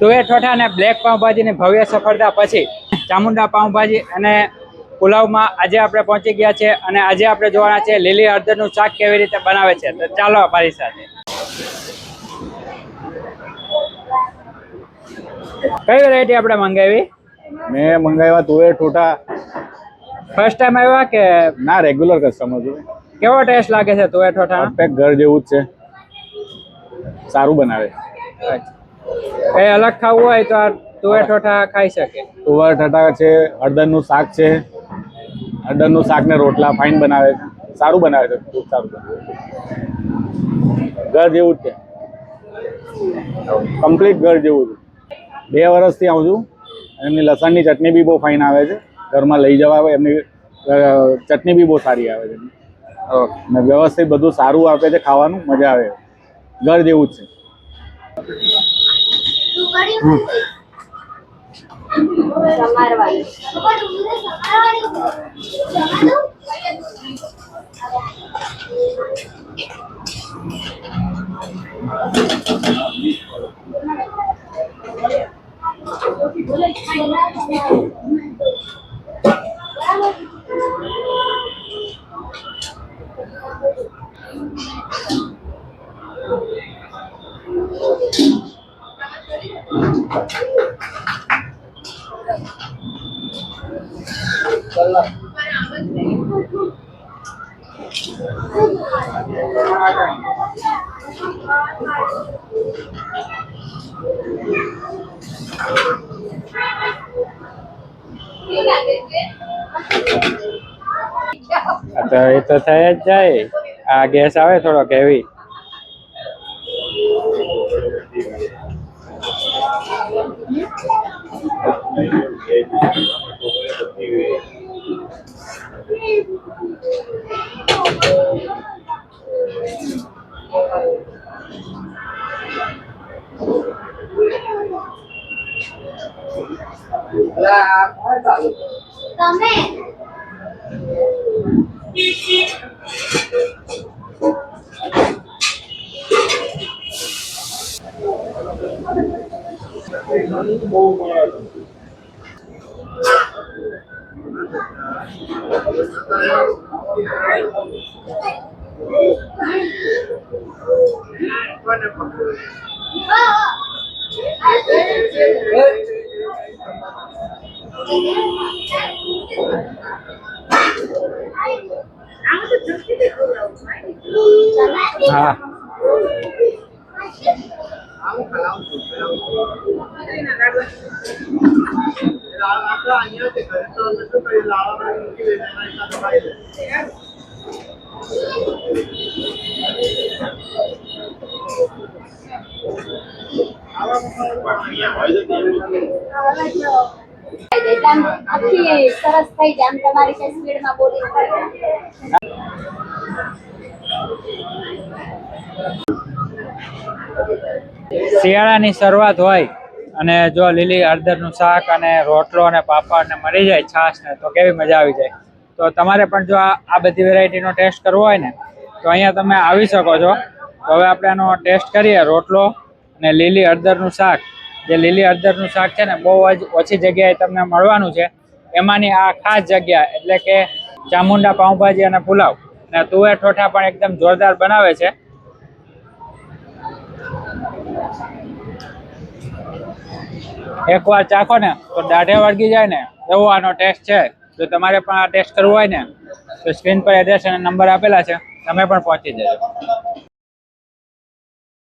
તુવેર ઠોઠા અને બ્લેક પાઉંભાજીની ભવ્ય સફળતા પછી ચામુંડા પાઉંભાજી અને પુલાવમાં આજે આપણે પહોંચી ગયા છે અને આજે આપણે જોવાના છે લીલી હળદરનું શાક કેવી રીતે બનાવે છે. તો ચાલો અમારી સાથે. કઈ વેરાયટી આપણે મંગાવી? મેં મંગાવ્યા તુવેર ઠોઠા. ફર્સ્ટ ટાઈમ આવ્યા કે ના? રેગ્યુલર કસ્ટમર છું. કેવો ટેસ્ટ લાગે છે તુવેર ઠોઠા? પરફેક્ટ ઘર જેવું જ છે, સારું બનાવે. કઈ અલગ ખાવું હોય તો આ તુવેર ઠોઠા ખાઈ શકે. તુવેર ઠોઠા છે, હળદરનું શાક છે, હળદરનું શાક ને રોટલા ફાઇન બનાવે છે, સારું બનાવે છે, ખૂબ સારું બનાવે. ઘર જેવું જ છે, કમ્પ્લીટ ઘર જેવું છે. 2 વર્ષથી આવું છું. એમની લસણની ચટણી બી બહુ ફાઇન આવે છે, ઘરમાં લઈ જવા આવે. એમની ચટણી બી બહુ સારી આવે છે ને વ્યવસ્થિત બધું સારું આપે છે, ખાવાનું મજા આવે. ઘર જેવું જ છે. તો એ તો થઈ જ જાય. આ ગેસ આવે થોડોક હેવી. હા, સરસ થઈ જાય આમ તમારી સ્પીડમાં બોલી. શિયાળાની શરૂઆત હોય અને જો લીલી હળદરનું શાક અને રોટલો અને પાપડ ને મળી જાય, છાશ ને, તો કેવી મજા આવી જાય. તો તમારે પણ જો આ બધી વેરાયટીનો ટેસ્ટ કરવો હોય ને તો અહીંયા તમે આવી શકો છો. તો હવે આપણે આનો ટેસ્ટ કરીએ. રોટલો અને લીલી હળદરનું શાક. જે લીલી હળદરનું શાક છે ને બહુ જ ઓછી જગ્યાએ તમને મળવાનું છે. એમાંની આ ખાસ જગ્યા એટલે કે ચામુંડા પાઉંભાજી અને પુલાવ અને તુવેર ઠોઠા પણ એકદમ જોરદાર બનાવે છે. એકવાર ચાખો ને તો દાઢે વળગી જાય ને એવો આનો ટેસ્ટ છે. જો તમારે પણ આ ટેસ્ટ કરવો હોય ને તો સ્ક્રીન પર એડ્રેસ અને નંબર આપેલા છે, તમે પણ પહોંચી જજો.